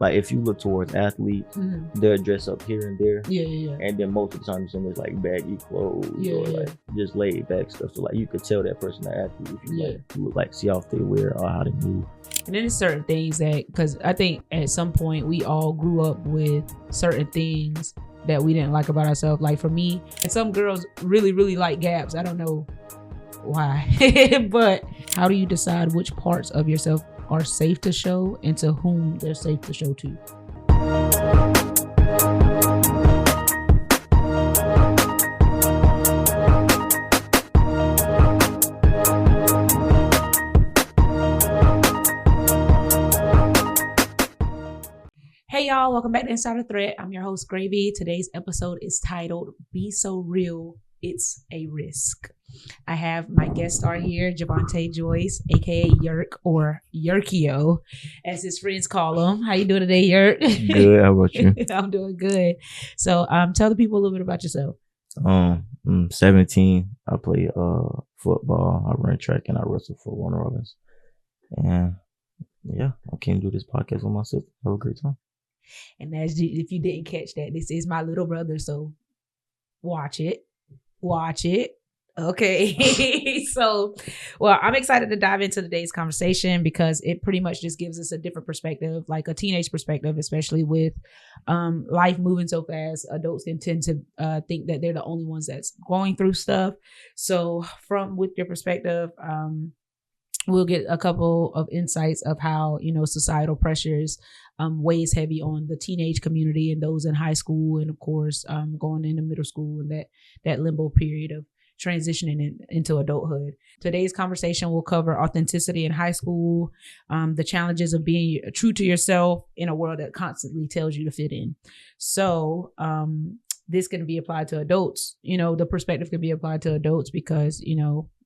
like if you look towards athletes, they'll dress up here and there. Yeah. And then most of the time it's like baggy clothes or like just laid back stuff. So like you could tell that person an athlete if you look like see how they wear or how they move. And then there's certain things that, because I think at some point we all grew up with certain things that we didn't like about ourselves. Like for me, and some girls really, really like gaps. I don't know why, but how do you decide which parts of yourself are safe to show and to whom they're safe to show to? Hey y'all, welcome back to Insider Threat. I'm your host, Gravy. Today's episode is titled Be So Real, It's a Risk. I have my guest star here, Javante Joyce, aka Yurk, or Yurkio, as his friends call him. How you doing today, Yurk? Good. How about you? I'm doing good. So, tell the people a little bit about yourself. I'm 17. I play football. I run track and I wrestle for Warner Robins. And yeah, I came to do this podcast with my sister. Have a great time. And as if you didn't catch that, this is my little brother. So watch it. Okay. So, well, I'm excited to dive into today's conversation because it pretty much just gives us a different perspective, like a teenage perspective, especially with life moving so fast. Adults can tend to think that they're the only ones that's going through stuff. So with your perspective, we'll get a couple of insights of how, societal pressures weighs heavy on the teenage community and those in high school, and of course going into middle school and that limbo period of transitioning into adulthood. Today's conversation will cover authenticity in high school, the challenges of being true to yourself in a world that constantly tells you to fit in. So this can be applied to adults. The perspective can be applied to adults because,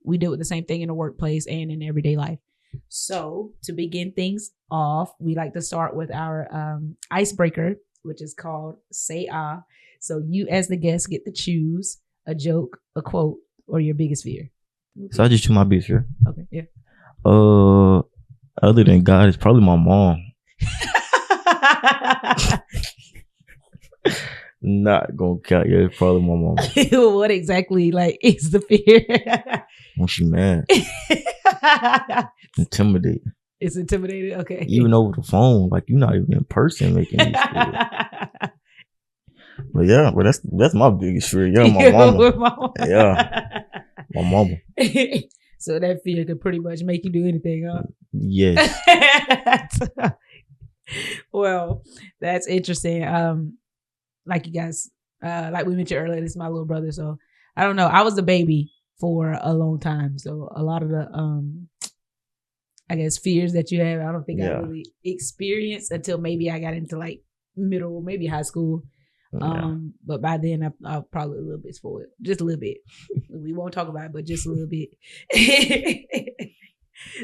we deal with the same thing in the workplace and in everyday life. So to begin things off, we like to start with our icebreaker, which is called Say Ah. So you as the guest get to choose a joke, a quote, or your biggest fear. So I just choose my biggest fear. Okay, yeah. Other than God, it's probably my mom. Not gonna count. Yeah, it's probably my mom. What exactly is the fear? When she mad. Intimidated. It's intimidated? Okay. Even over the phone, like you're not even in person making these fears. But that's my biggest fear. Yeah, my mama. Yeah, my mama. So that fear could pretty much make you do anything, huh? Yes. Well, that's interesting. Like you guys, like we mentioned earlier, this is my little brother. So I don't know. I was a baby for a long time. So a lot of the, I guess, fears that you have, I don't think I really experienced until maybe I got into middle, maybe high school. But by then I'm probably a little bit spoiled, just a little bit. We won't talk about it, but just a little bit.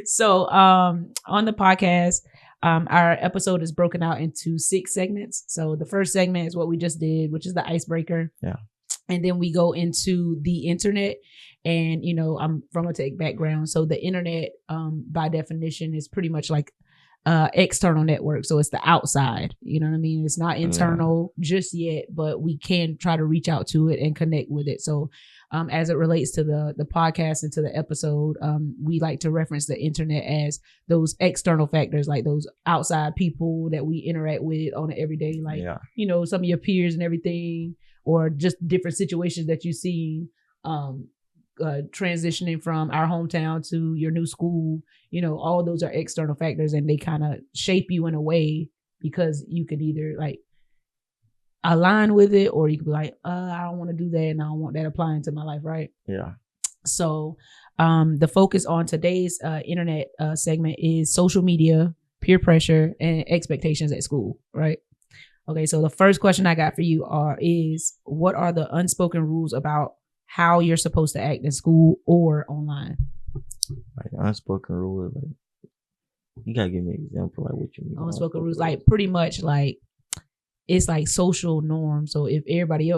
So on the podcast, our episode is broken out into 6 segments. So the first segment is what we just did, which is the icebreaker. Yeah. And then we go into the internet. And, I'm from a tech background. So the internet, by definition, is pretty much like external network. So it's the outside. You know what I mean? It's not internal just yet, but we can try to reach out to it and connect with it. So as it relates to the podcast and to the episode, we like to reference the internet as those external factors, like those outside people that we interact with on an everyday, some of your peers and everything, or just different situations that you see transitioning from our hometown to your new school. All those are external factors, and they kind of shape you in a way because you could either align with it, or you could be like, I don't want to do that and I don't want that applying to my life, right? Yeah. So the focus on today's internet segment is social media, peer pressure, and expectations at school, right? Okay, so the first question I got for you is what are the unspoken rules about how you're supposed to act in school or online? Unspoken rules, you gotta give me an example, what you mean. Unspoken rules, pretty much it's like social norms. So if everybody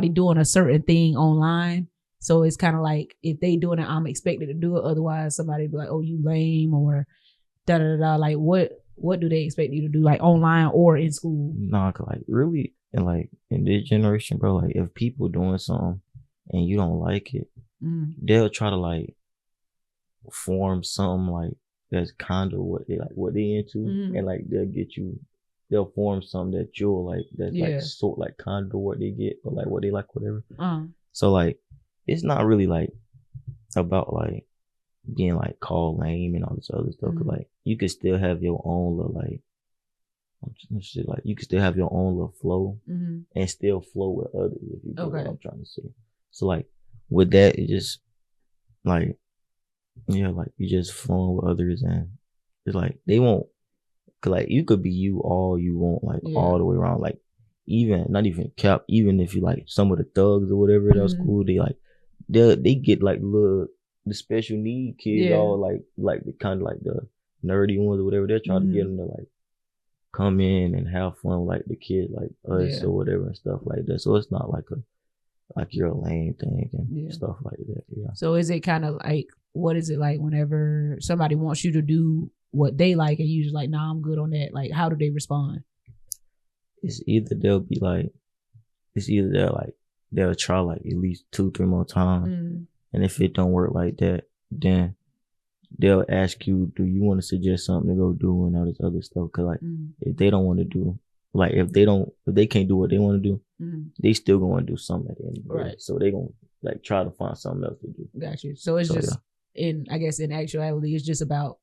doing a certain thing online, so it's kind of like if they doing it, I'm expected to do it. Otherwise, somebody be like, "Oh, you lame," or da da da. what do they expect you to do, like online or in school? Nah, cause like really, and like in this generation, bro, like if people doing something and you don't like it, they'll try to like form something like that's kind of what they into, and like they'll form something that you'll like, that's like sort like kind of what they get, or like what they like, whatever. So like it's not really like about like being like called lame and all this other stuff. Cause like you could still have your own little like shit, like you could still have your own little flow and still flow with others, if you get what I'm trying to say. So like with that, it just like, yeah, like you just flowing with others, and it's like they won't, cause like you could be you all you want, like all the way around, like even not even cap, even if you like some of the thugs or whatever at our school, they like they get like the special need kids, all like the kind of like the nerdy ones or whatever. They're trying to get them to like come in and have fun like the kid like us or whatever and stuff like that. So it's not like you're a lame thing and stuff like that. Yeah. So is it kind of like, what is it like whenever somebody wants you to do what they like and you just like, nah, I'm good on that? Like, how do they respond? It's either they'll try like at least 2-3 more times, and if it don't work like that, then they'll ask you, do you want to suggest something to go do and all this other stuff? Cause like if they don't want to do, like if they can't do what they want to do, they still gonna do something at the end of the day. Right. So they gonna like try to find something else to do. Got you. So it's just I guess in actuality, it's just about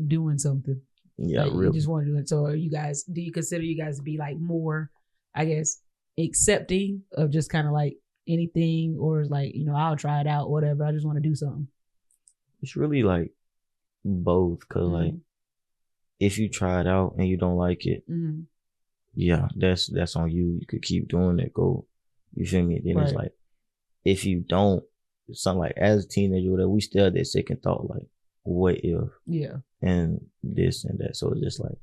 doing something. Yeah, like, really. You just want to do it. So do you consider you guys to be like more, I guess, accepting of just kind of like anything, or like, I'll try it out, whatever, I just want to do something? It's really like both, cause like if you try it out and you don't like it, yeah, that's on you. You could keep doing it. Go, you feel me? Then it's like if you don't, something like as a teenager, whatever, we still have that second thought, like what if? Yeah. And this and that. So it's just like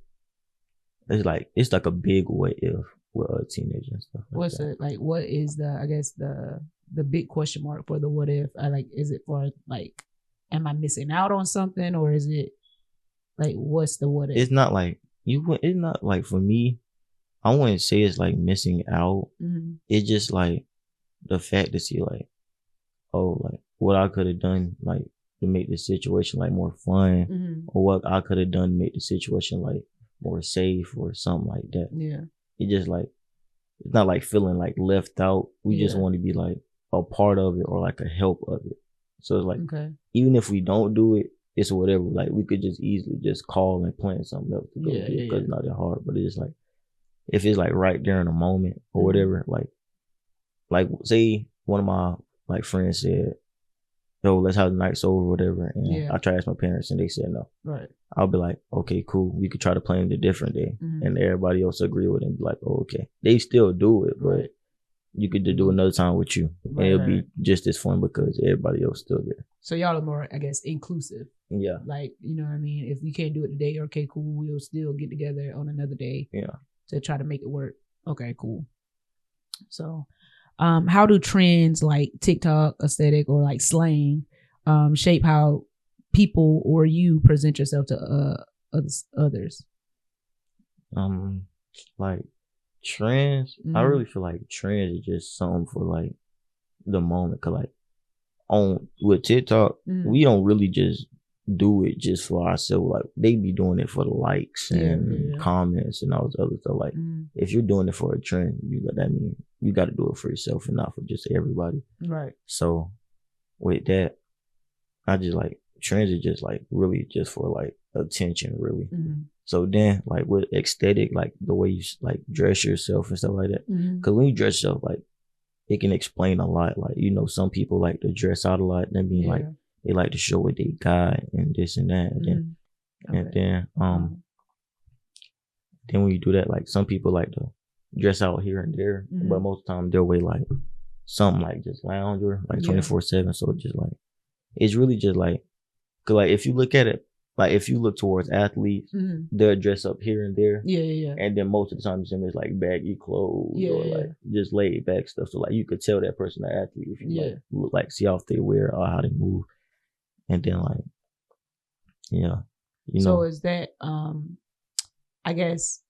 it's like a big what if with a teenager and stuff. Like What's that. it like? What is the big question mark for the what if? Is it for like, am I missing out on something, or is it like, what's the what if? It's not like it's not like, for me, I wouldn't say it's like missing out. It's just like the fact to see like, oh, like what I could have done like to make the situation like more fun, or what I could have done to make the situation like more safe or something like that. Yeah. It just like, it's not like feeling like left out. We just want to be like a part of it, or like a help of it. So it's like, even if we don't do it, it's whatever. Like we could just easily just call and plan something else to go do, because it's not that hard. But it's just like, if it's like right there in a moment or whatever, like say one of my like friends said, yo, let's have the night over or whatever, and I tried to ask my parents and they said no. Right. I'll be like, okay, cool, we could try to plan it a different day, and everybody else agree with it and be like, oh, okay. They still do it, but you could just do another time with you, and it'll be just as fun because everybody else still there. So y'all are more, I guess, inclusive. Yeah. Like, you know what I mean? If we can't do it today, okay, cool, we'll still get together on another day. Yeah. To try to make it work. Okay, cool. So, how do trends like TikTok aesthetic or like slang shape how people or you present yourself to others? Like trends, I really feel like trends is just something for like the moment. Cause like with TikTok, we don't really just do it just for ourselves. Like they be doing it for the likes and comments and all this other stuff. Like if you're doing it for a trend, you got to do it for yourself and not for just everybody. Right. So with that, I just like trends are just like really just for like attention, really. So then like with aesthetic, like the way you like dress yourself and stuff like that. Cause when you dress yourself, like it can explain a lot. Like, some people like to dress out a lot. That mean like they like to show what they got and this and that. And then then when you do that, like some people like to dress out here and there, but most of the time they'll wear like something like just lounger, like 24/7. So just like, it's really just like, cause like if you look at it, like if you look towards athletes, they'll dress up here and there. And then most of the time you see them as like baggy clothes or like just laid back stuff. So like you could tell that person an athlete if you like look, like see how they wear or how they move. And then like, So is that I guess,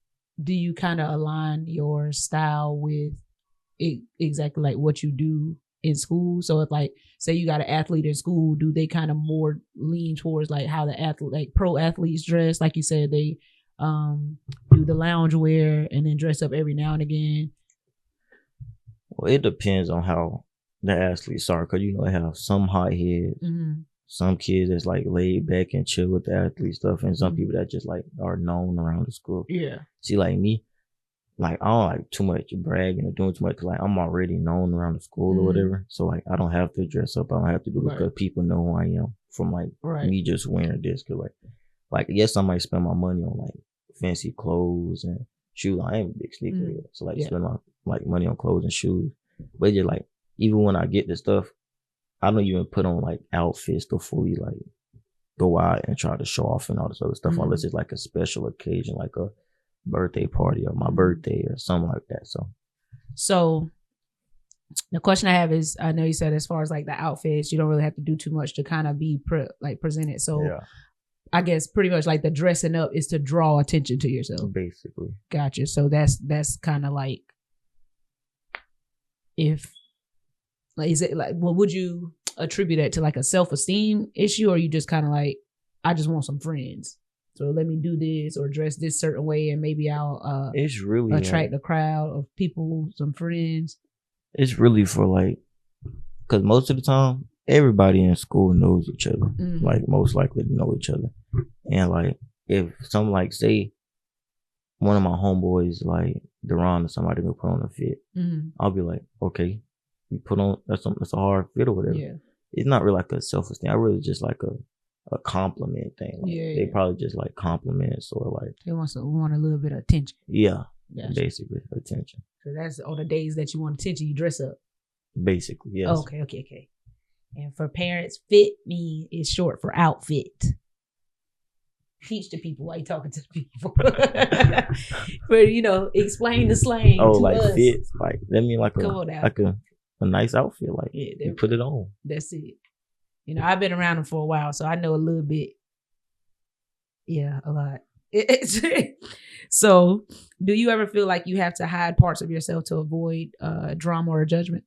do you kind of align your style with exactly like what you do in school? So if like, say you got an athlete in school, do they kind of more lean towards like how the athlete, like pro athletes dress? Like you said, they do the lounge wear and then dress up every now and again. Well, it depends on how the athletes are, because they have some hot heads, some kids that's like laid back and chill with the athlete stuff, and some people that just like are known around the school. Yeah. See, like me, like I don't like too much bragging or doing too much. Like I'm already known around the school or whatever, so like I don't have to dress up. I don't have to do it because people know who I am from like me just wearing this. Cause like yes, I might spend my money on like fancy clothes and shoes. I ain't a big sneaker head, so like spend my like money on clothes and shoes. But just like even when I get the stuff, I don't even put on like outfits to fully like go out and try to show off and all this other stuff unless it's like a special occasion, like a birthday party or my birthday or something like that. So the question I have is, I know you said as far as like the outfits, you don't really have to do too much to kind of be presented. So I guess pretty much like the dressing up is to draw attention to yourself. Basically. Gotcha. So that's kind of like, if like, is it like, well, would you attribute that to like a self-esteem issue, or you just kind of like, I just want some friends, so let me do this or dress this certain way and maybe I'll it's really attract a crowd of people, some friends? It's really for like, because most of the time everybody in school knows each other, like most likely to know each other. And like if some like say one of my homeboys like Deron or somebody gonna put on a fit, I'll be like, okay, you put on that's a hard fit or whatever. Yeah. It's not really like a self-esteem. I really just like a compliment thing. Like they probably just like compliments or like they want a little bit of attention. Yeah, basically attention. So that's on the days that you want attention, you dress up. Basically, yes. Okay. And for parents, fit me is short for outfit. Teach the people while you're talking to the people. For explain the slang. Oh, to like us. Fit, like that mean like a nice outfit, like you put it on. That's it. I've been around them for a while, so I know a little bit. Yeah, a lot. So, do you ever feel like you have to hide parts of yourself to avoid drama or judgment?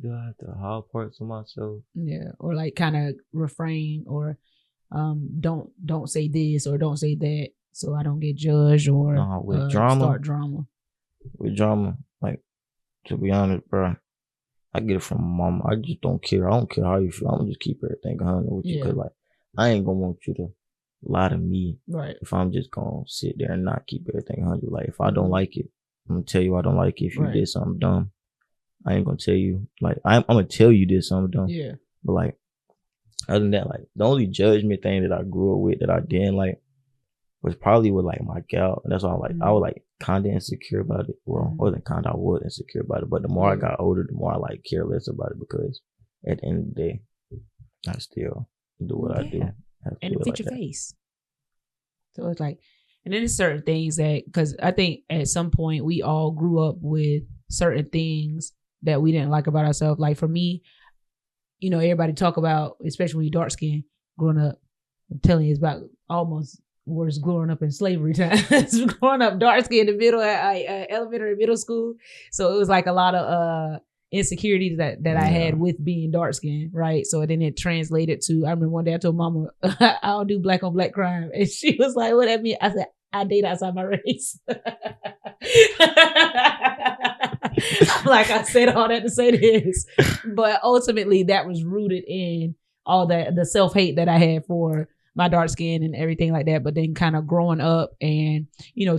Do I have to hide parts of myself? Yeah, or like kind of refrain, or don't say this or don't say that, so I don't get judged, or with drama, start drama. With drama, like, to be honest, bro, I get it from my mama. I just don't care. I don't care how you feel. I'm gonna just keep everything 100 with you, because like I ain't gonna want you to lie to me. Right. If I'm just gonna sit there and not keep everything 100, like if I don't like it, I'm gonna tell you I don't like it. If you did something dumb, I ain't gonna tell you. Like I'm gonna tell you did something dumb. Yeah. But like other than that, like the only judgment thing that I grew up with that I didn't like was probably with like my gal. And that's why I was like kind of insecure about it. Well, wasn't kind of, I was insecure about it. But the more I got older, the more I like care less about it, because at the end of the day, I still do what I do. And it fit your face. So it's like, and then there's certain things that, because I think at some point we all grew up with certain things that we didn't like about ourselves. Like for me, everybody talk about, especially when you're dark skinned, growing up, I'm telling you, it's about almost worse growing up in slavery times. Growing up dark skinned in middle, elementary and middle school. So it was like a lot of insecurities that I had with being dark skinned, right? So then it translated to, I remember one day I told mama, I don't do black on black crime. And she was like, what that mean? I said, I date outside my race. Like I said all that to say this. But ultimately that was rooted in all the self-hate that I had for my dark skin and everything like that. But then kind of growing up and,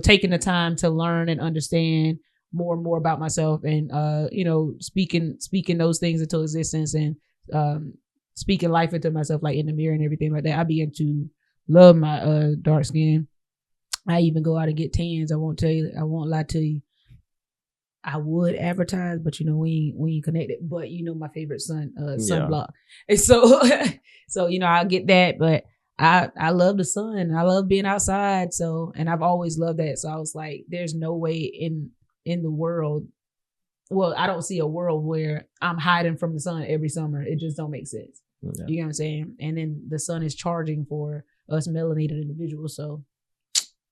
taking the time to learn and understand more and more about myself, and speaking those things into existence, and speaking life into myself, like in the mirror and everything like that. I began to love my dark skin. I even go out and get tans. I won't lie to you. I would advertise, but we ain't connected. But my favorite sunblock. And so I'll get that, but I love the sun. I love being outside. So, and I've always loved that. So I was like, there's no way in the world. Well, I don't see a world where I'm hiding from the sun every summer. It just don't make sense. Yeah. You know what I'm saying? And then the sun is charging for us melanated individuals. So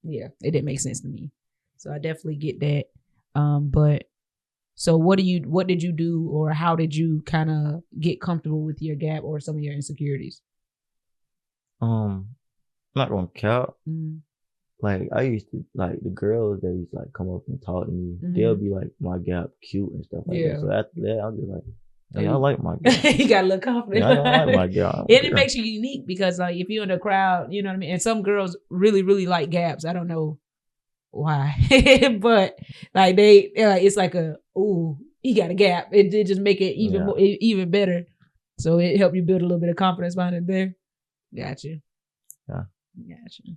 yeah, it didn't make sense to me. So I definitely get that. But so what did you do, or how did you kind of get comfortable with your gap or some of your insecurities? Not gonna count. Like I used to like the girls that used to like come up and talk to me. They'll be like, my gap cute and stuff like that. So after that, I'll be like, hey, I like my gap. You got a little confident. Yeah, I like my gap. And it makes you unique because like if you're in the crowd, you know what I mean. And some girls really, really like gaps. I don't know why, but like it's like ooh, he got a gap. It just make it even more, even better. So it helped you build a little bit of confidence behind it there. Got you. Yeah. Got you.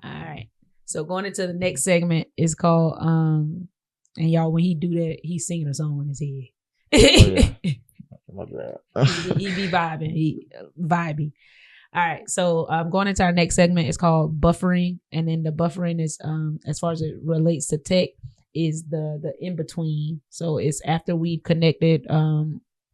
All right. So going into the next segment is called and y'all, when he do that, he's singing a song in his head. Oh, yeah. he be vibing. He vibey. All right. So going into our next segment is called buffering, and then the buffering is as far as it relates to tech is the in between. So it's after we've connected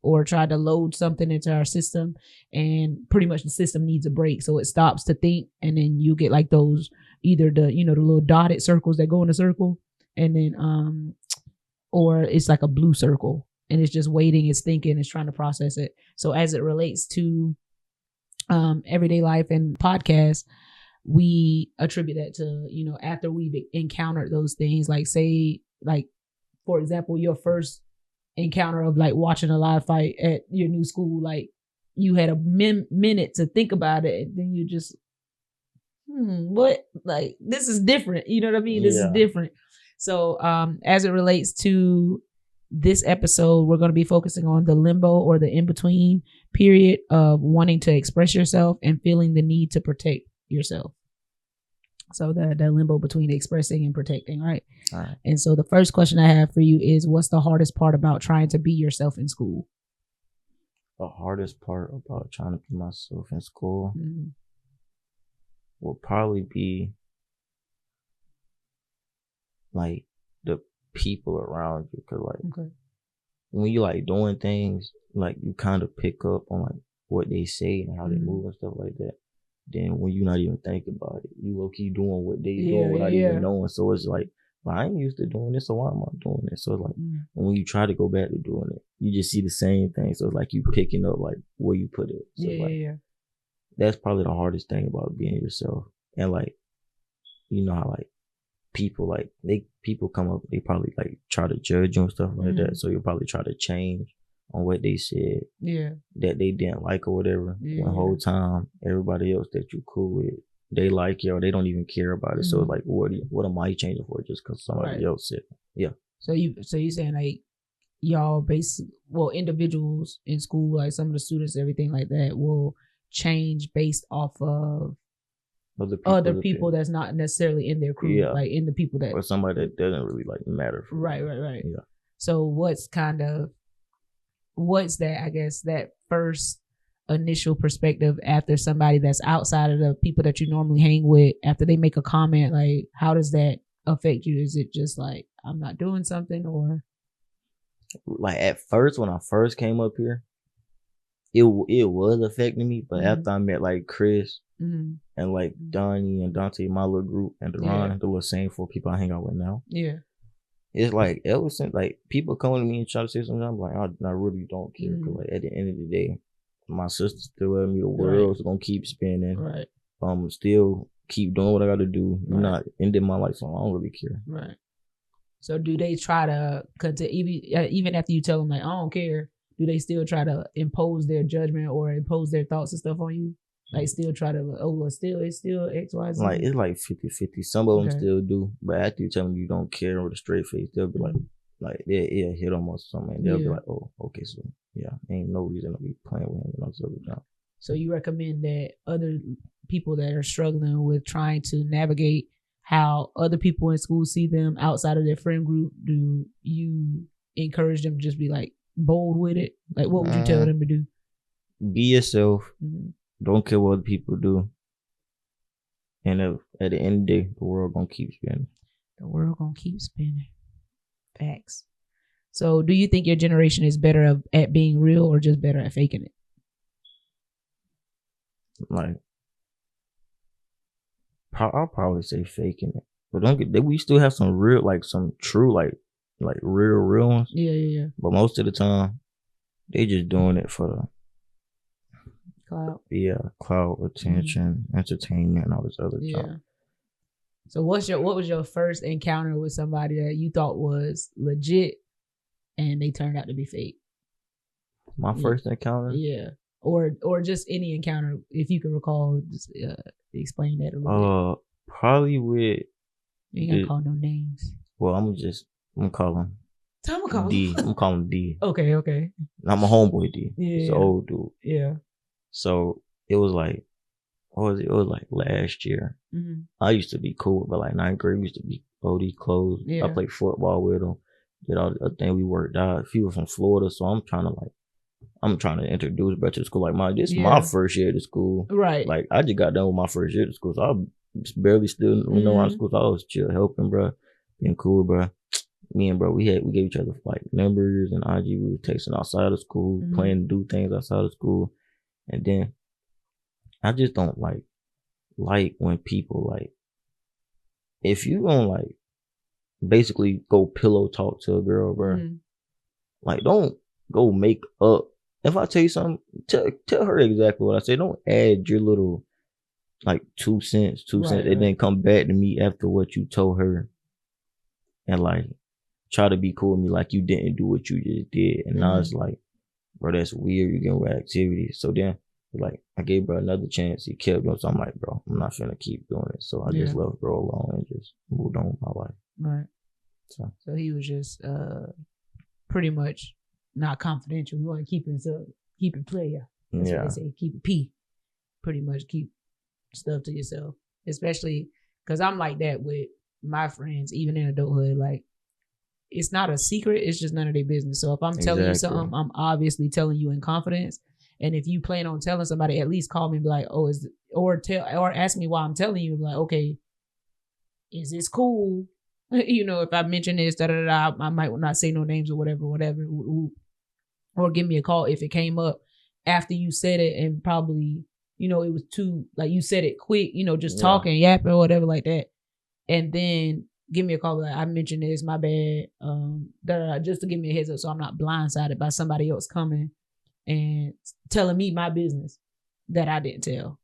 or tried to load something into our system, and pretty much the system needs a break, so it stops to think, and then you get like those either the little dotted circles that go in a circle, and then or it's like a blue circle, and it's just waiting, it's thinking, it's trying to process it. So as it relates to everyday life and podcasts, we attribute that to after we've encountered those things, like say, like for example, your first encounter of like watching a live fight at your new school, like you had a minute to think about it, and then you just what, like this is different, you know what I mean? This is different. So as it relates to this episode, we're going to be focusing on the limbo or the in-between period of wanting to express yourself and feeling the need to protect yourself. So the limbo between expressing and protecting, right? All right. And so the first question I have for you is, what's the hardest part about trying to be yourself in school? The hardest part about trying to be myself in school will probably be like the people around you. Cause like when you like doing things, like you kind of pick up on like what they say and how they move and stuff like that. Then when you're not even thinking about it, you low key doing what they doing without even knowing. So it's like, well, I ain't used to doing this, so why am I doing this? So it's like, when you try to go back to doing it, you just see the same thing. So it's like you picking up like where you put it. So that's probably the hardest thing about being yourself. And like, you know how like people people come up, they probably like try to judge you and stuff like that. So you'll probably try to change on what they said that they didn't like or whatever. The whole time everybody else that you cool with, they like you or they don't even care about it. So it's like, what am I changing for just because somebody else said So you saying like y'all individuals in school, like some of the students, everything like that, will change based off of other people that's not necessarily in their crew, like in the people that, or somebody that doesn't really like matter for right. So what's that, I guess, that first initial perspective after somebody that's outside of the people that you normally hang with, after they make a comment, like how does that affect you? Is it just like, I'm not doing something? Or like at first, when I first came up here, it was affecting me, but after I met like Chris and like Donnie and Dante, my little group, and Deron, the little same 4 people I hang out with now, it's like ever since like people come to me and try to say something, I'm like, I really don't care. Cause like at the end of the day, my sister still love me. The world's gonna keep spinning. Right. Still keep doing what I gotta do. You're not ending my life, so I don't really care. Right. So do they try to even after you tell them like I don't care, do they still try to impose their judgment or impose their thoughts and stuff on you? Like still try to it's still X, Y, Z? Like it's like 50-50. Some of them still do, but after you tell them you don't care with a straight face, they'll be like they'll hit them or something, and they'll be like, oh, okay, so ain't no reason to be playing with him and all this other stuff. So you recommend that other people that are struggling with trying to navigate how other people in school see them outside of their friend group, do you encourage them to just be like bold with it? Like what would you tell them to do? Be yourself. Don't care what other people do. And at the end of the day, the world gonna keep spinning. The world gonna keep spinning. Facts. So do you think your generation is better at being real or just better at faking it? Like, I'll probably say faking it, but don't get. We still have some real, like some true, like real ones. Yeah. But most of the time, they just doing it for the clout. Yeah, clout, attention, entertainment, and all this other junk. So what was your first encounter with somebody that you thought was legit and they turned out to be fake? My first encounter? Yeah. Or just any encounter, if you can recall, just explain that a little bit. Probably with... You ain't gonna call no names. Well, I'm gonna call him D. I'm gonna call him D. Okay. Not my homeboy D. Yeah. It's an old dude. Yeah. So it was like, what was it? It was like last year. Mm-hmm. I used to be cool, but like 9th grade, we used to be OD close. Yeah. I played football with him. Did all the thing. We worked out. He was from Florida, so I'm trying to introduce bro to the school. Like this is my first year to school. Right. Like I just got done with my first year to school, so I barely still know around school. So I was chill, helping, bro, being cool, bro. Me and bro, we gave each other like numbers and IG. We were texting outside of school, playing to do things outside of school, and then I just don't like when people like, if you gonna like basically go pillow talk to a girl, bro, like don't go make up. If I tell you something, tell her exactly what I say. Don't add your little like 2 cents, and then come back to me after what you told her and like try to be cool with me like you didn't do what you just did. And now it's like, bro, that's weird. You're getting with activities. So then like I gave bro another chance. He kept doing. So I'm like, bro, I'm not finna keep doing it. So I just left bro alone and just moved on with my life. Right. So he was just pretty much not confidential. You want to keep it player. That's what they say. Keep it P. Pretty much keep stuff to yourself. Especially because I'm like that with my friends, even in adulthood. Like, it's not a secret. It's just none of their business. So if I'm telling you something, I'm obviously telling you in confidence. And if you plan on telling somebody, at least call me and be like, oh, or ask me why I'm telling you. Like, okay, is this cool? If I mention this, I might not say no names or whatever. Or give me a call if it came up after you said it and probably, it was too, like you said it quick, just talking, yapping or whatever like that. And then give me a call, like I mentioned this, my bad, just to give me a heads up so I'm not blindsided by somebody else coming and telling me my business that I didn't tell.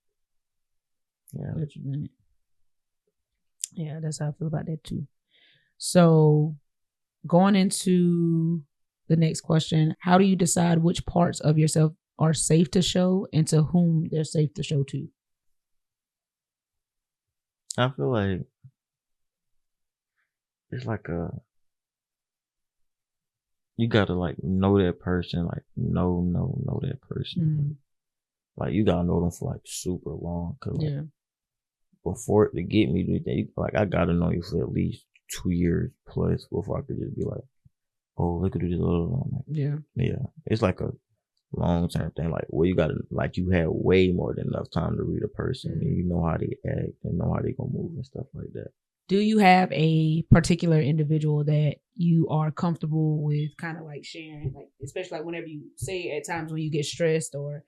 Yeah, that's how I feel about that too. So going into the next question, how do you decide which parts of yourself are safe to show and to whom they're safe to show to? I feel like it's like you gotta like know that person, like know that person. Like you gotta know them for like super long, cause like before it to get me to that, like I gotta know you for at least 2 years plus before I could just be like, oh, look at this little one. Yeah. It's like a long-term thing, like where you gotta, like you have way more than enough time to read a person and you know how they act and know how they gonna move and stuff like that. Do you have a particular individual that you are comfortable with kind of like sharing, like especially like whenever you say at times when you get stressed or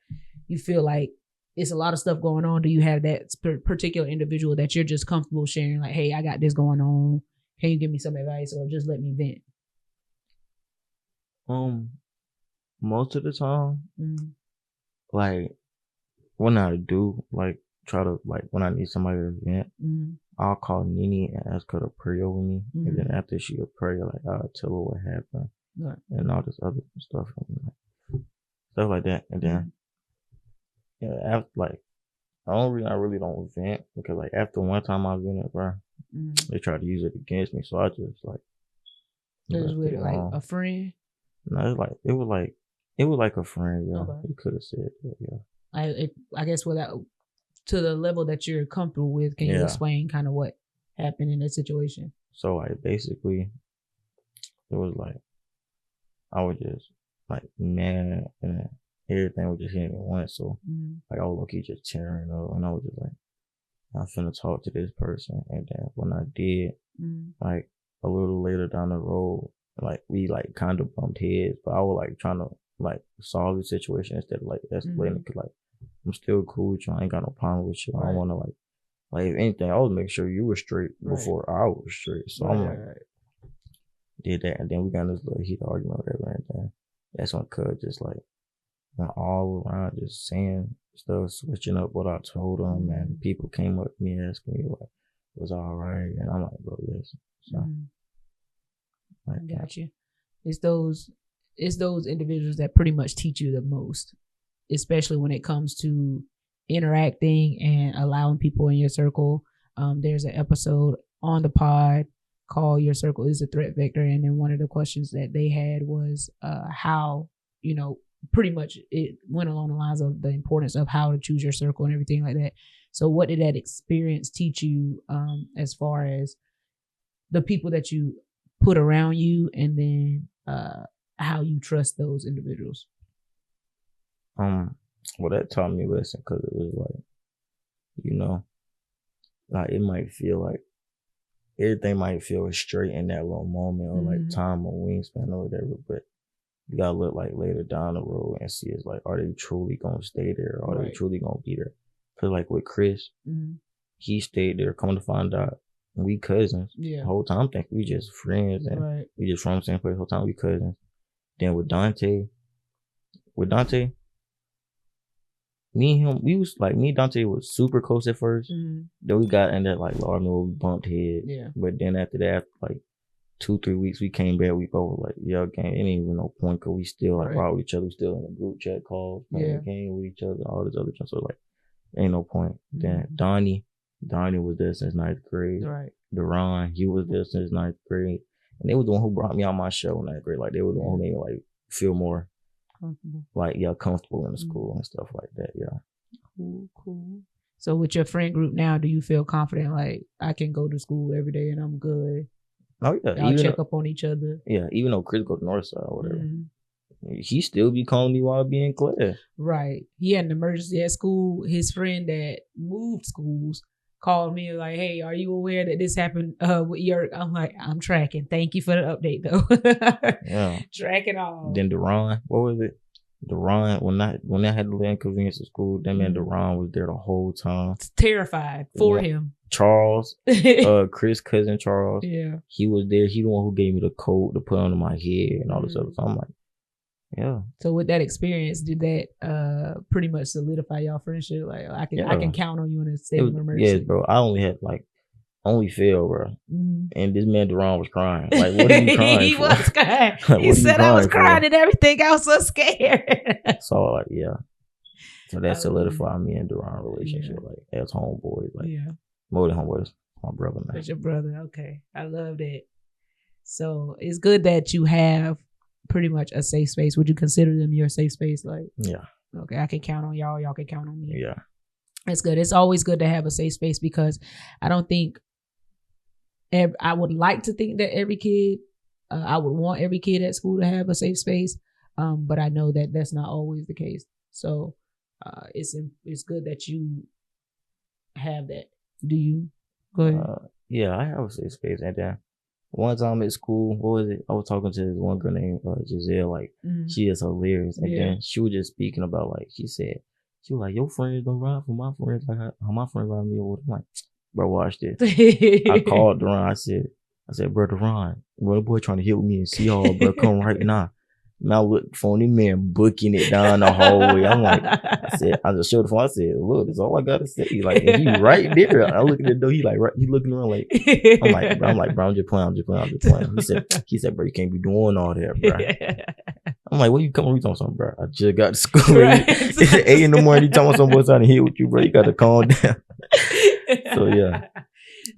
you feel like it's a lot of stuff going on, do you have that particular individual that you're just comfortable sharing, like, hey, I got this going on, can you give me some advice or just let me vent? Most of the time, like when I do like try to, like when I need somebody to vent, I'll call Nene and ask her to pray over me, and then after she'll pray, like I'll tell her what happened and all this other stuff, and stuff like that. And then after, like I really don't vent because like after one time I vented, bro, they tried to use it against me, so I just like. It was with like a friend. No, it was like a friend. Yeah, okay. You could have said that. Yeah. I guess without to the level that you're comfortable with, can you explain kind of what happened in that situation? So like basically, it was like I was just like mad and everything was just hitting me at once. So like I was low-key just tearing up, and I was just like, I'm finna talk to this person. And then when I did, like a little later down the road, like we like kind of bumped heads, but I was like trying to like solve the situation instead of like escalating. Cause like I'm still cool with you. I ain't got no problem with you. I don't want to like Like, if anything, I was making sure you were straight before I was straight. So I'm like, did that. And then we got this little heated argument or whatever. And then that's when Cuz just like went all around just saying stuff, switching up what I told him. And people came up to me asking me, like, was all right? And I'm like, bro, yes. So, I got you. It's those individuals that pretty much teach you the most, especially when it comes to interacting and allowing people in your circle. There's an episode on the pod called Your Circle is a Threat Vector. And then one of the questions that they had was how, pretty much it went along the lines of the importance of how to choose your circle and everything like that. So what did that experience teach you as far as the people that you put around you, and then how you trust those individuals? Well, that taught me a lesson, because it was like, like it might feel like everything might feel straight in that little moment, or like time or wingspan or whatever, but you gotta look like later down the road and see, it's like, are they truly gonna stay there? Or are they truly gonna be there? Cause like with Chris, he stayed there. Come to find out, we cousins. The whole time, I think we just friends, and we just from the same place the whole time. We cousins. Then with Dante, me and him, we was like, me and Dante was super close at first. Then we got in that like large, we bumped heads. But then after that, after like 2-3 weeks, we came back. We both were like, yeah, gang, it ain't even no point, because we still like rock with each other. We still in the group chat calls, playing the game with each other, all this other stuff. So like, ain't no point. Then Donnie was there since 9th grade. Deron, he was there since 9th grade. And they were the one who brought me on my show in 9th grade. Like, they were the one who made me like feel more comfortable in the school and stuff like that. Cool. So with your friend group now, do you feel confident, like, I can go to school every day and I'm good? Oh yeah, y'all check up on each other. Yeah, even though Chris go to Northside or whatever, he still be calling me while I be in class. Right. He had an emergency at school. His friend that moved schools called me like, "Hey, are you aware that this happened with Yurk?" I'm like, "I'm tracking. Thank you for the update, though." Tracking all. Then Deron, what was it? Deron, when I had the inconvenience at school, that man Deron was there the whole time. Terrified for him. Charles, Chris' cousin Charles. He was there. He the one who gave me the coat to put under my head and all this other stuff. I'm like, So with that experience, did that pretty much solidify y'all friendship? Like, I can count on you in a state of emergency. Yes, bro. I only failed, bro. And this man Deron was crying. Like, what are you crying He for? was crying. He said I was crying and everything. I was so scared. So like, so that solidified me and Deron relationship, like, as homeboys, like more than homeboys, my brother, man. That's your brother. Okay, I love that. So it's good that you have pretty much a safe space. Would you consider them your safe space? Like, okay, I can count on y'all. Y'all can count on me. It's good. It's always good to have a safe space, because I don't think I would like to think that every kid, I would want every kid at school to have a safe space, but I know that that's not always the case. So it's good that you have that. Do you? Go ahead. I have a safe space. And then one time at school, what was it? I was talking to this one girl named Giselle. Like, she is hilarious. And then she was just speaking about, like, she was like, your friends don't ride for my friends like how my friends ride me over. I'm like, bro, watch this. I called Deron. I said, bro, Deron, bro, the boy trying to hit with me and see y'all, bro, come right now. And I looked for this man booking it down the hallway. I'm like, I just showed the phone. I said, look, that's all I gotta say. Like, and he right there. I look at the door. He looking around like, I'm like, bro, I'm just playing. He said, bro, you can't be doing all that, bro. I'm like, what you talking about, bro? I just got to school. It's 8 in the morning. You talking about some boy trying to hit with you, bro? You got to calm down. So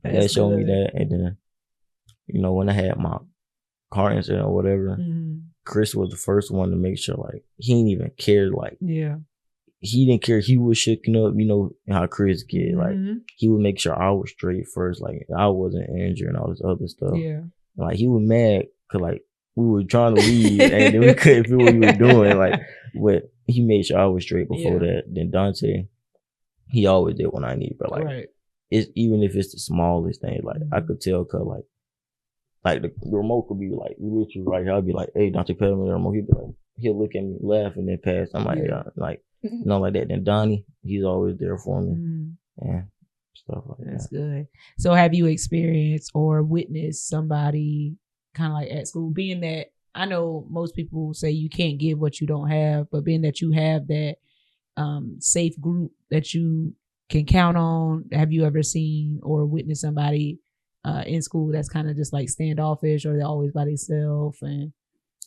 that showed me that. And then, when I had my car incident or whatever, Chris was the first one to make sure, like, he didn't even care, like, he didn't care. He was shaking up, how Chris get, like, he would make sure I was straight first, like, I wasn't injured and all this other stuff. Like, he was mad because, like, we were trying to leave and then we couldn't feel what we were doing, like, but he made sure I was straight before that. Then Dante, he always did when I need, but like, it's even if it's the smallest thing, like, I could tell, cause like the remote could be like literally right here. I'd be like, hey, Dante, pay me the remote. He'd be like, he'll look at me, laugh, and then pass. I'm like, like that. Then Donnie, he's always there for me. And stuff like That's that. good. So have you experienced or witnessed somebody kind of like at school, being that I know most people say you can't give what you don't have, but being that you have that safe group that you can count on, have you ever seen or witnessed somebody in school that's kind of just like standoffish, or they're always by themselves? And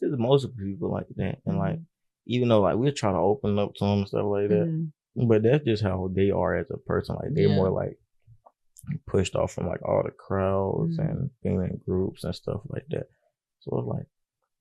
There's most people like that, and like even though like we'll try to open up to them and stuff like that, but that's just how they are as a person. Like they're more like pushed off from like all the crowds and being in groups and stuff like that. So it's like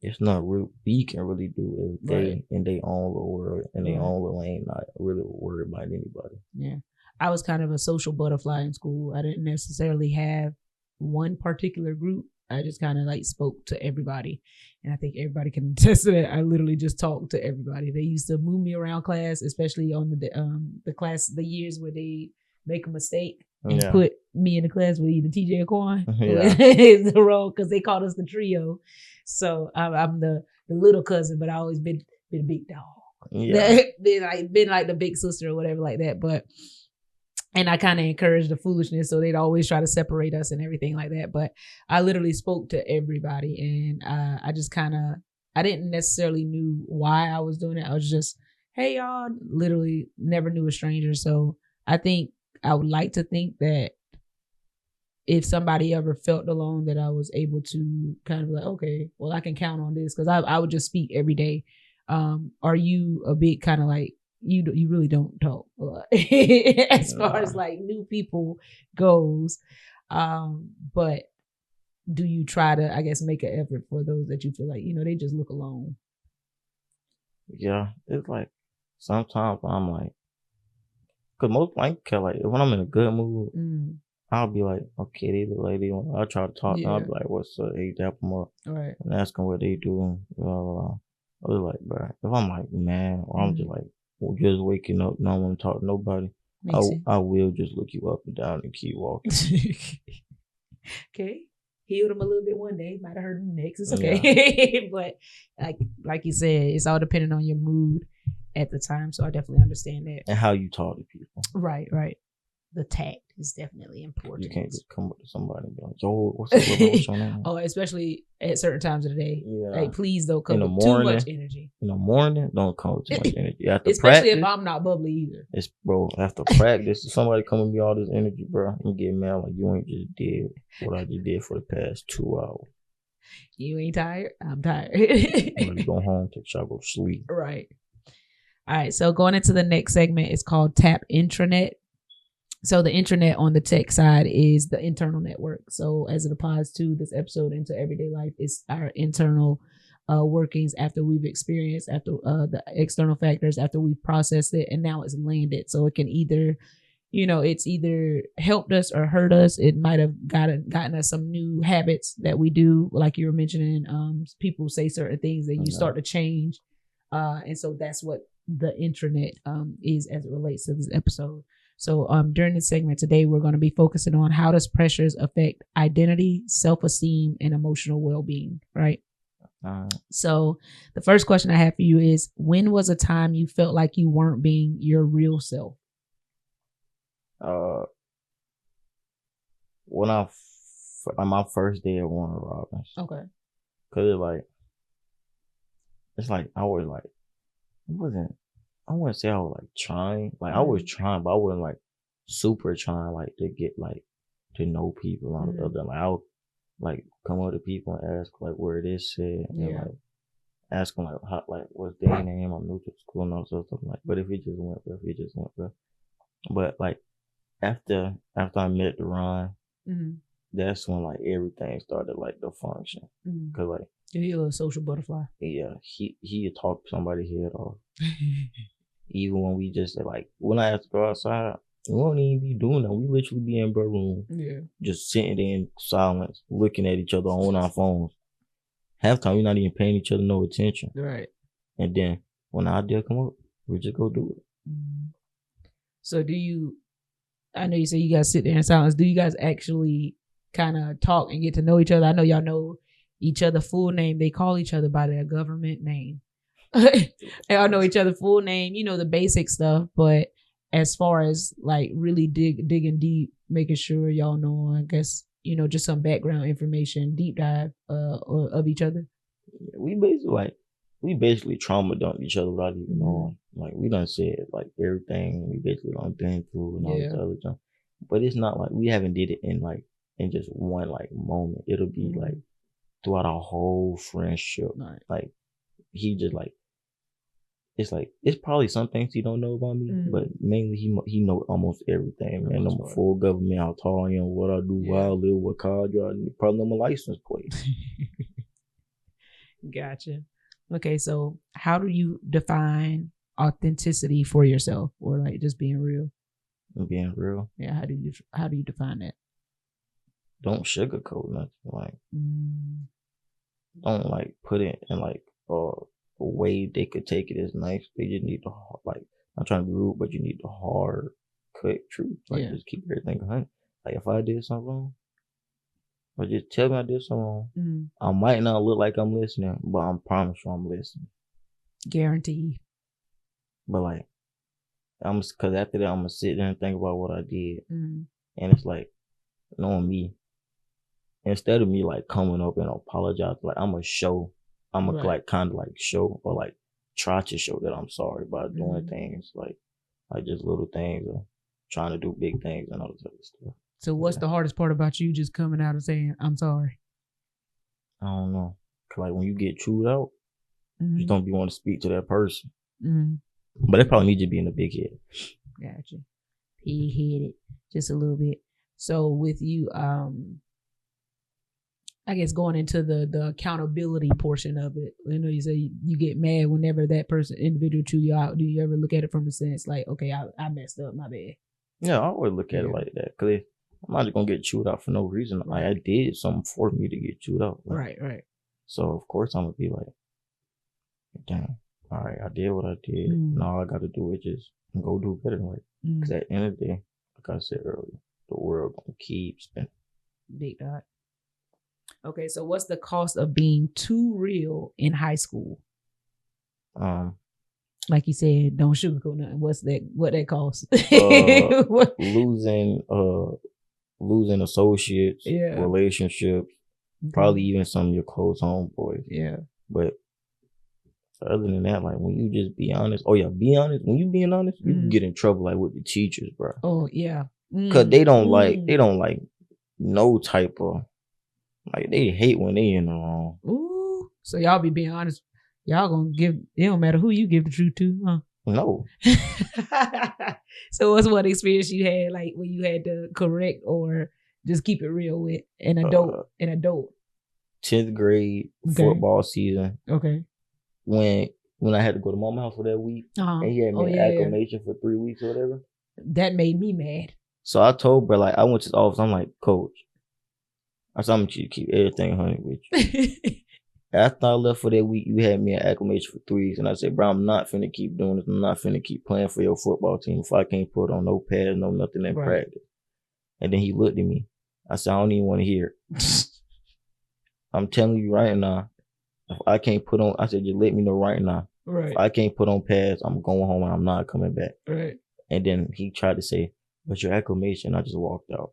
it's not real. We can really do if they in their own little world, in their own little lane, not really worried about anybody. Yeah, I was kind of a social butterfly in school. I didn't necessarily have one particular group. I just kind of like spoke to everybody, and I think everybody can attest to that. I literally just talked to everybody. They used to move me around class, especially on the years where they make a mistake and put me in the class with either TJ or Quan. It's the role because they called us the trio. So I'm the little cousin, but I always been a big dog. Yeah, been like the big sister or whatever like that. But and I kind of encouraged the foolishness, so they'd always try to separate us and everything like that. But I literally spoke to everybody, and I just I didn't necessarily knew why I was doing it. I was just, hey y'all, literally never knew a stranger. So I think I would like to think that if somebody ever felt alone, that I was able to kind of like, okay, well, I can count on this, because I would just speak every day. Are you a big kind of like, you really don't talk a lot as far as like new people goes, but do you try to, I guess, make an effort for those that you feel like, they just look alone? Yeah, it's like sometimes I'm like, cause most like when I'm in a good mood, I'll be like, okay, they look like they want. I'll try to talk. I'll be like, what's up? Hey, dap them up, and ask them what they do. I was like, bro, if I'm like mad or I'm just like just waking up, don't want to talk to nobody, I will just look you up and down and keep walking. Okay, healed him a little bit one day, might have hurt him next. It's okay, but like you said, it's all depending on your mood at the time. So I definitely understand that, and how you talk to people. Right. The tact is definitely important. You can't just come up to somebody and be like, yo, what's up, what's your name? Oh, especially at certain times of the day. Yeah. Like, please don't come with too much energy. In the morning, don't come with too much energy. After especially practice, if I'm not bubbly either. Bro, after practice, if somebody come with me all this energy, bro, I'm getting mad like you ain't just did what I just did for the past 2 hours. You ain't tired? I'm tired. I'm ready to go home, take a shower, go to sleep. Right. All right, so going into the next segment, it's called Tap Intranet. So the intranet on the tech side is the internal network. So as it applies to this episode into everyday life, it's our internal workings after we've experienced, after the external factors, after we've processed it, and now it's landed. So it can either, it's either helped us or hurt us. It might have gotten us some new habits that we do, like you were mentioning. People say certain things and you start to change. And so that's what the intranet is as it relates to this episode. So during this segment today, we're going to be focusing on how does pressures affect identity, self-esteem, and emotional well-being, right? So the first question I have for you is, when was a time you felt like you weren't being your real self? When on my first day at Warner Robins. Okay. Cause it's like I was like, I wouldn't say I was like trying. Like I was trying, but I wasn't like super trying like to get like to know people on the other. Like I would like come up to people and ask like where it is shit, and like ask them like how, like what's their name. I'm new to school and all that stuff. Like, but if it just went, bro. But like after I met Deron, that's when like everything started like to function. Cause like you're a little social butterfly. Yeah, he talk somebody's head off. Even when we just like, when I have to go outside, we won't even be doing that. We literally be in bro room, just sitting there in silence, looking at each other on our phones. Half time, we're not even paying each other no attention. Right. And then when the idea come up, we just go do it. So I know you say you guys sit there in silence. Do you guys actually kind of talk and get to know each other? I know y'all know each other full name. They call each other by their government name. They all know each other full name, the basic stuff, but as far as like really digging deep, making sure y'all know, I guess, just some background information, deep dive of each other? We basically trauma dumped each other without even knowing. Like we done said like everything we basically done been through and all this other junk. But it's not like we haven't did it in just one like moment. It'll be like throughout our whole friendship. Right. Like he just like it's probably some things he don't know about me, but mainly he know almost everything, man. I'm a full government. How tall I am, what I do, where I live, what car I drive, probably know my license plate. Gotcha. Okay, so how do you define authenticity for yourself, or like just being real? Being real. Yeah. How do you define that? Don't sugarcoat nothing. Like don't like put it in like a way they could take it as nice. They just need to like. I'm trying to be rude, but you need the hard cut truth. Like just keep everything 100. Like if I did something wrong, or just tell me I did something wrong. I might not look like I'm listening, but I promise you I'm listening. Guaranteed. But like, cause after that I'm gonna sit there and think about what I did, and it's like, knowing me, instead of me like coming up and apologize, like I'm gonna like kind of like show or like try to show that I'm sorry by doing things like just little things or trying to do big things and all this other stuff. So what's the hardest part about you just coming out and saying, I'm sorry? I don't know. Cause like when you get chewed out, you just don't be wanting to speak to that person. But it probably needs you being a big head. Gotcha. Pig-headed. Just a little bit. So with you, I guess going into the accountability portion of it, you say you get mad whenever that individual chew you out. Do you ever look at it from the sense like, okay, I messed up, my bad? Yeah, I always look at it like that. Cause I'm not just gonna get chewed out for no reason. Like I did something for me to get chewed out. Like, right. So of course I'm gonna be like, damn, all right, I did what I did. Now all I gotta do is just go do better. Like, cause at the end of the day, like I said earlier, the world gonna keep spinning. Big dot. Okay, so what's the cost of being too real in high school? Like you said, don't sugarcoat nothing. What that costs? Losing associates, relationships, probably even some of your close homeboys. Yeah. But other than that, like when you just be honest, be honest. When you being honest, you can get in trouble like with the teachers, bro. Oh yeah. Cause they don't like no type of like they hate when they in the wrong. Ooh. So y'all be being honest. Y'all gonna give, it don't matter who you give the truth to, huh? No. So what's one experience you had like when you had to correct or just keep it real with an adult? 10th grade football season. Okay. When I had to go to Mama's house for that week, and he had me acclimation for 3 weeks or whatever. That made me mad. So I told bro, like I went to his office, I'm like, Coach, I said, I'm gonna keep everything 100 with you. After I left for that week, you had me at acclimation for 3 weeks. And I said, bro, I'm not finna keep doing this. I'm not finna keep playing for your football team if I can't put on no pads, no nothing in practice. And then he looked at me. I said, I don't even want to hear it. I'm telling you right now, if I can't put on, I said, just let me know right now. Right. If I can't put on pads, I'm going home and I'm not coming back. Right. And then he tried to say, but your acclimation, I just walked out.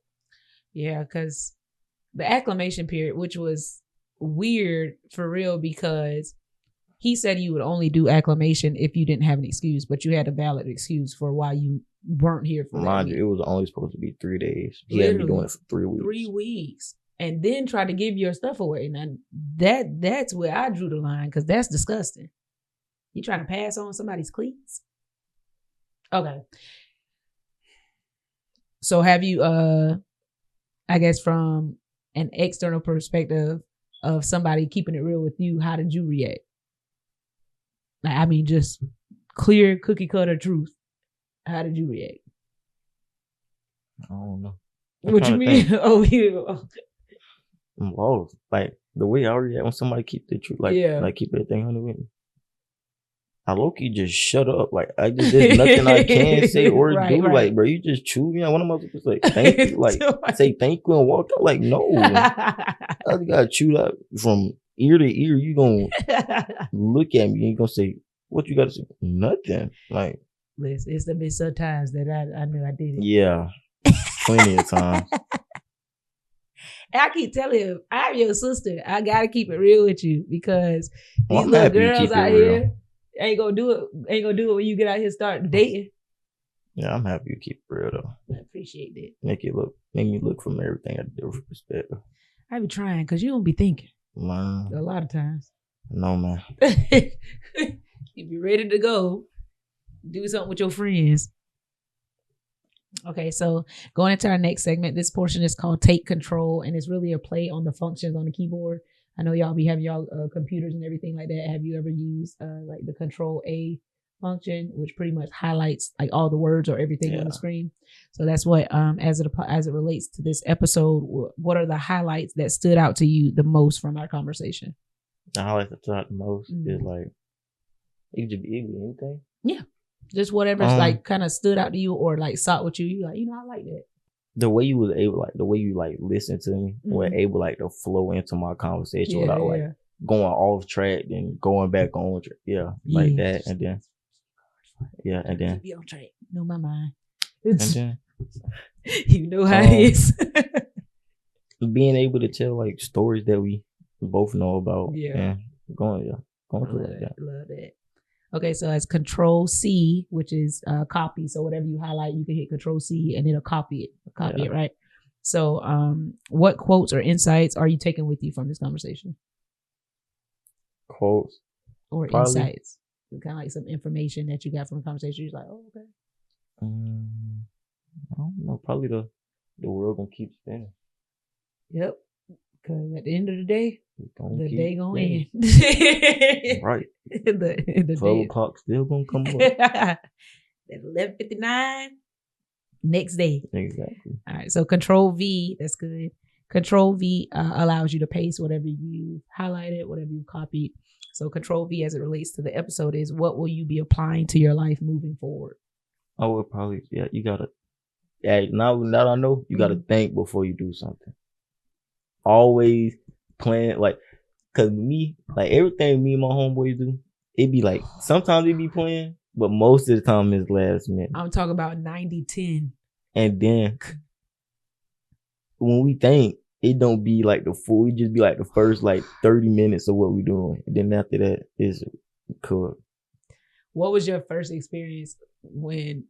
Yeah, because the acclimation period, which was weird for real, because he said you would only do acclimation if you didn't have an excuse, but you had a valid excuse for why you weren't here for Mind you, it was only supposed to be 3 days. He had me doing it for 3 weeks. 3 weeks. And then try to give your stuff away. Now that's where I drew the line, because that's disgusting. You trying to pass on somebody's cleats? Okay. So have you I guess from an external perspective of somebody keeping it real with you, how did you react? Like, I mean, just clear cookie cutter truth. How did you react? I don't know. What you mean? Oh, like the way I react when somebody keep the truth, like keep everything 100 with me. I low-key just shut up. Like there's nothing I can say or do. Right. Like, bro, you just chew me. One of my just like thank you, like say thank you and walk out. Like, no, I just got chewed up from ear to ear. You gonna look at me and you gonna say what you got to say? Nothing. Like, Listen, it's been some times that I knew I did it. Yeah. Plenty of times. And I keep telling him, I'm your sister. I gotta keep it real with you because these little girls out here ain't gonna do it when you get out here start dating. Yeah, I'm happy you keep it real though. I appreciate that. Make me look from everything a different perspective. I be trying because you don't be thinking. Man. A lot of times. No, man. You be ready to go. Do something with your friends. Okay, so going into our next segment, this portion is called Take Control, and it's really a play on the functions on the keyboard. I know y'all be having y'all computers and everything like that. Have you ever used like the Control A function, which pretty much highlights like all the words or everything on the screen? So that's what as it relates to this episode, what are the highlights that stood out to you the most from our conversation? The highlights that stood out the most is like it could be anything. Yeah. Just whatever's like kind of stood out to you or like sought with you. You like, I like that. The way you was able, like the way you like listen to me, were able like to flow into my conversation without like going off track and going back on track. Like that, and then and then be on track. Know my mind. And then you know how it is. Being able to tell like stories that we both know about. And going through that. Love that. Okay, so as Control C, which is copy. So whatever you highlight, you can hit Control C and it'll copy it, right? So what quotes or insights are you taking with you from this conversation? Quotes or probably insights, kind of like some information that you got from the conversation. You're like, oh, okay. I don't know. Probably the world gonna keep spinning. Yep. Because at the end of the day, the day gonna end. Right. the 12 o'clock still gonna come up. At 11:59, next day. Exactly. All right. So Control V, that's good. Control V allows you to paste whatever you highlighted, whatever you copied. So Control V, as it relates to the episode, is what will you be applying to your life moving forward? I would probably, you gotta. Now that I know, you gotta think before you do something. Always plan, like, cause me, like everything me and my homeboys do, it be like, sometimes it be planned, but most of the time it's last minute. I'm talking about 90-10. And then when we think, it don't be like the full, it just be like the first like 30 minutes of what we doing. And then after that is cool. What was your first experience when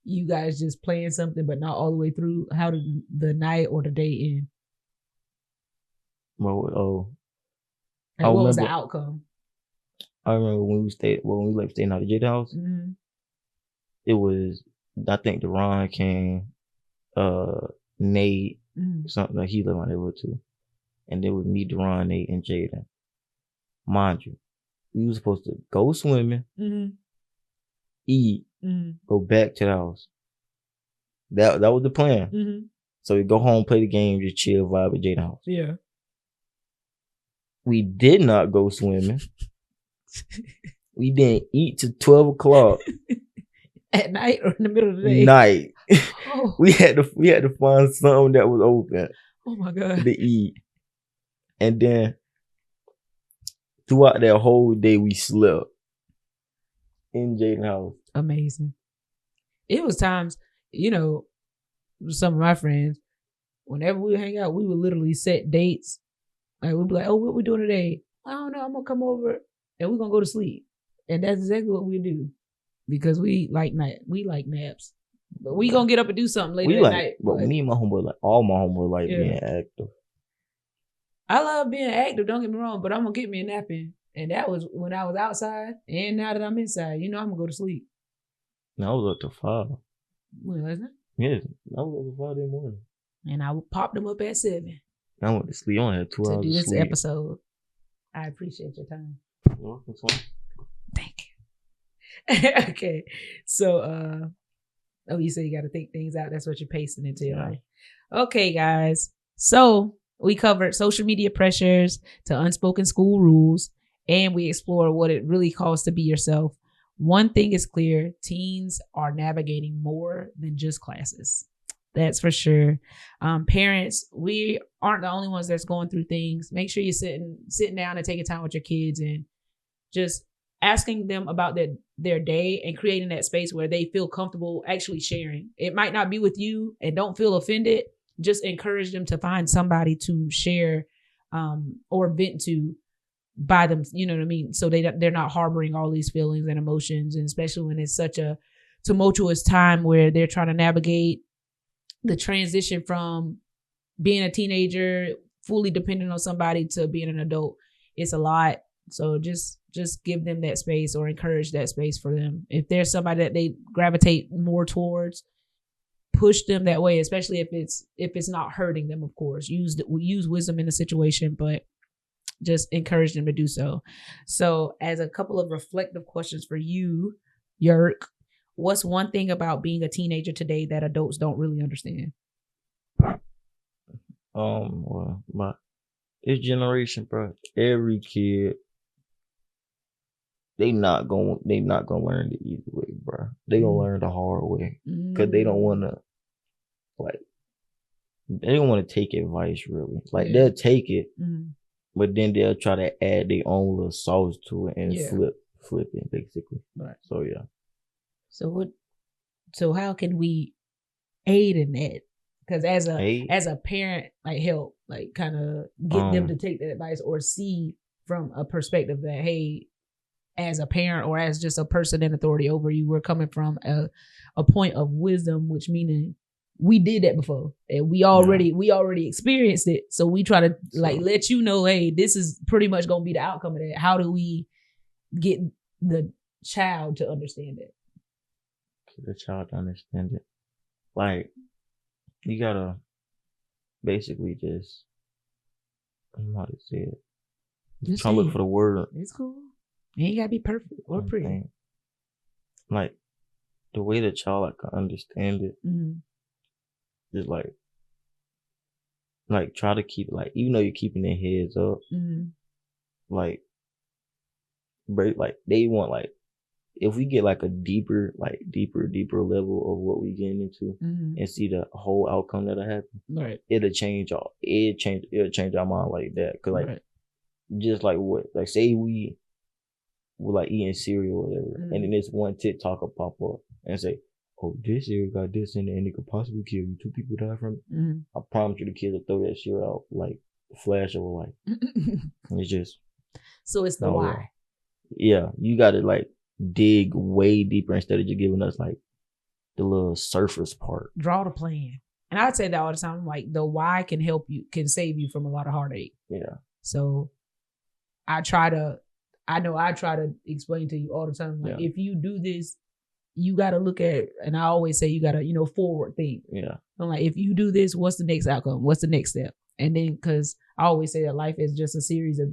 you guys just playing something but not all the way through? How did the night or the day end? Well, and what was the outcome? I remember when we staying out of Jada house. Mm-hmm. It was, I think, Deron came, Nate, something like he lived on there too, and it was me, Deron, Nate, and Jada. Mind you, we were supposed to go swimming, eat, go back to the house. That was the plan. So we go home, play the game, just chill, vibe at Jada house. Yeah. We did not go swimming. We didn't eat till 12 o'clock. At night or in the middle of the day? Night. Oh. We had to find something that was open. Oh my God. To eat. And then throughout that whole day we slept in Jaden's house. Amazing. It was times, some of my friends, whenever we hang out, we would literally set dates. Like we'd be like, oh, what we doing today? I don't know. I'm gonna come over and we're gonna go to sleep. And that's exactly what we do. Because we like naps. But we gonna get up and do something later at night. But me and my homeboy, all my homeboy being active. I love being active, don't get me wrong, but I'm gonna get me a nap in. And that was when I was outside, and now that I'm inside, I'm gonna go to sleep. No, I was up to 5. When was it? Yes, I was up to 5 in the morning. And I popped them up at 7. I went to sleep. I only had 2 hours to do this sleep. episode. I appreciate your time. Thank you. Okay, so you say you got to think things out. That's what you're pasting into, right? Okay, guys. So we covered social media pressures to unspoken school rules, and we explored what it really costs to be yourself. One thing is clear: teens are navigating more than just classes. That's for sure. Parents, we aren't the only ones that's going through things. Make sure you're sitting down and taking time with your kids and just asking them about their day and creating that space where they feel comfortable actually sharing. It might not be with you, and don't feel offended. Just encourage them to find somebody to share or vent to by them, you know what I mean? So they're not harboring all these feelings and emotions, and especially when it's such a tumultuous time where they're trying to navigate the transition from being a teenager, fully dependent on somebody, to being an adult. It's a lot. So just give them that space or encourage that space for them. If there's somebody that they gravitate more towards, push them that way, especially if it's not hurting them, of course. Use wisdom in the situation, but just encourage them to do so. So as a couple of reflective questions for you, Yurk, what's one thing about being a teenager today that adults don't really understand? Well, this generation, bro, every kid, they not gonna learn the easy way, bro. They gonna learn the hard way, because they don't wanna, like, they don't wanna take advice, really. Like, they'll take it, but then they'll try to add their own little sauce to it and flip it, basically. Right. So yeah. So how can we aid in that? Because as a parent, like, help, like, kind of get them to take that advice, or see from a perspective that, hey, as a parent or as just a person in authority over you, we're coming from a point of wisdom, which meaning we did that before and we already experienced it. So we try to let you know, hey, this is pretty much gonna be the outcome of that. How do we get the child to understand it? The child to understand it, like, you gotta basically just, I don't know how to say it. Just try to look for the word. It's cool. You ain't gotta be perfect or pretty. Like, the way the child can understand it is like try to keep, like, even though you're keeping their heads up, like, break, like, they want, like, if we get like a deeper level of what we getting into and see the whole outcome that'll happen, right? It'll change our mind like that. Cause like, just like what, like, say we were like eating cereal or whatever, and then this one TikTok will pop up and say, oh, this cereal got this in it and it could possibly kill you. 2 people die from it. I promise you the kids will throw that cereal out like the flash of a light. It's just, so it's the why. Yeah, you gotta like dig way deeper instead of just giving us like the little surface part. Draw the plan. And I'd say that all the time, like, the why can save you from a lot of heartache. Yeah. So I try to explain to you all the time, like, if you do this, you got to look at, and I always say you got to, forward think. Yeah. I'm like, if you do this, what's the next outcome? What's the next step? And then, because I always say that life is just a series of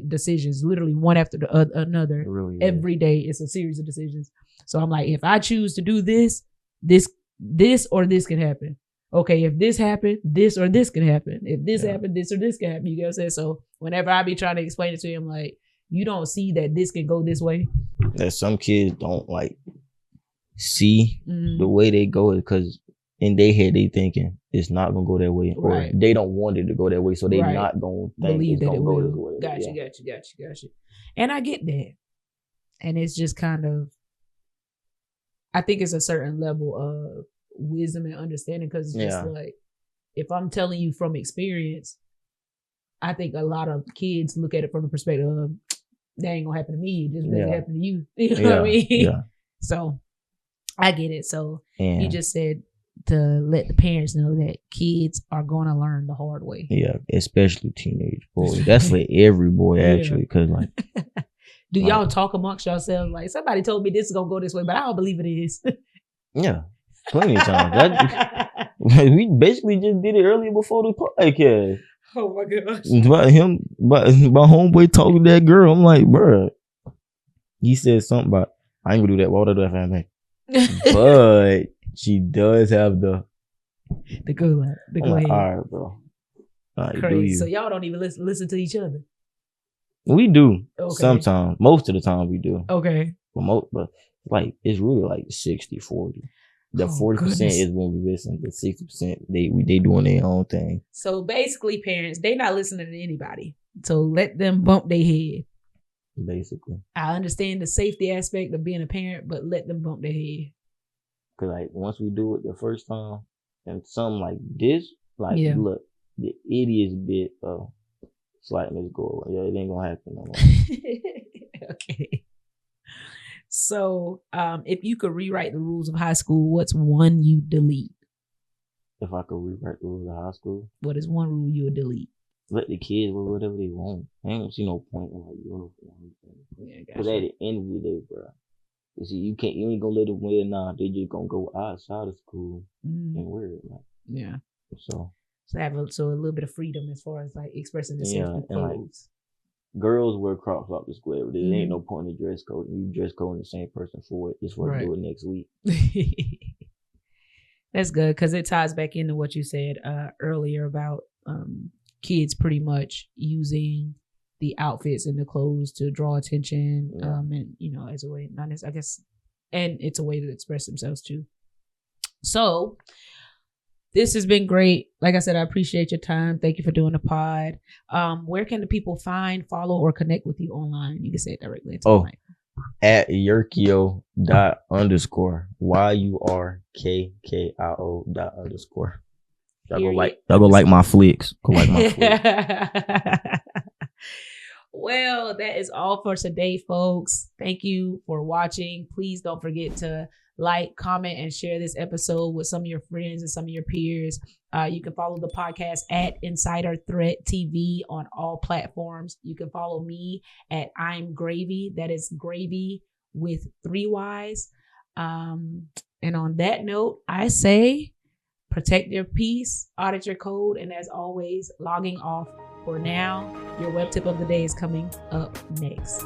decisions, literally one after another. It really is. Every day it's a series of decisions. So I'm like, if I choose to do this or this can happen. Okay, if this happened, this or this can happen. If this happened, this or this can happen. You get what I'm saying? So whenever I be trying to explain it to him, like, you don't see that this can go this way. That some kids don't like see the way they go, is because in their head they thinking it's not gonna go that way, or they don't want it to go that way, so they not gonna believe that it will. Got you. And I get that, and it's just kind of, I think it's a certain level of wisdom and understanding, because it's just like, if I'm telling you from experience, I think a lot of kids look at it from the perspective of, that ain't gonna happen to me, just doesn't happen to you. You know what I mean? Yeah. So I get it. So you just said to let the parents know that kids are gonna learn the hard way. Yeah, especially teenage boys. That's for every boy, actually, because like, do y'all talk amongst yourselves? Like, somebody told me this is gonna go this way, but I don't believe it is. Yeah, plenty of times. We basically just did it earlier before the podcast. Oh my gosh! But my homeboy talking to that girl. I'm like, bruh. He said something about, I ain't gonna do that. Why would I do that for him? But she does have the go ahead. All right, bro. All right, crazy. So y'all don't even listen to each other. We do sometimes. Most of the time we do. Okay. But like, it's really like 60-40. The 40% is when we listen. The 60% they doing their own thing. So basically, parents, they not listening to anybody. So let them bump their head. Basically. I understand the safety aspect of being a parent, but let them bump their head. Cause like once we do it the first time, and something like this, like look, the ittiest bit of slightness go away. Yeah, it ain't gonna happen no more. Okay. So, if you could rewrite the rules of high school, what's one you delete? If I could rewrite the rules of high school, what is one rule you would delete? Let the kids wear whatever they want. I don't see no point in like uniform. Yeah, because at the end of the day, bro, you see, you ain't gonna let them wear. Nah, they just gonna go outside of school and wear it. Like, yeah. So have a little bit of freedom as far as like expressing themselves through clothes. Like, girls wear Crocs off the square, but there ain't no point in the dress code. You dress code the same person for it. Just for to do it next week. That's good because it ties back into what you said earlier about kids pretty much using the outfits and the clothes to draw attention, and as a way, not as I guess, and it's a way to express themselves too. So this has been great. Like I said, I appreciate your time. Thank you for doing the pod. Where can the people find, follow, or connect with you online? You can say it directly into the mic. At yurkkio _, YURKKIO _. Y'all go like my flicks. Go like my flicks. Well, that is all for today, folks. Thank you for watching. Please don't forget to like, comment, and share this episode with some of your friends and some of your peers. You can follow the podcast at Insider Threat TV on all platforms. You can follow me at I'm Gravy. That is Gravy with 3 Y's. And on that note, I say protect your peace, audit your code, and as always, logging off for now. Your web tip of the day is coming up next.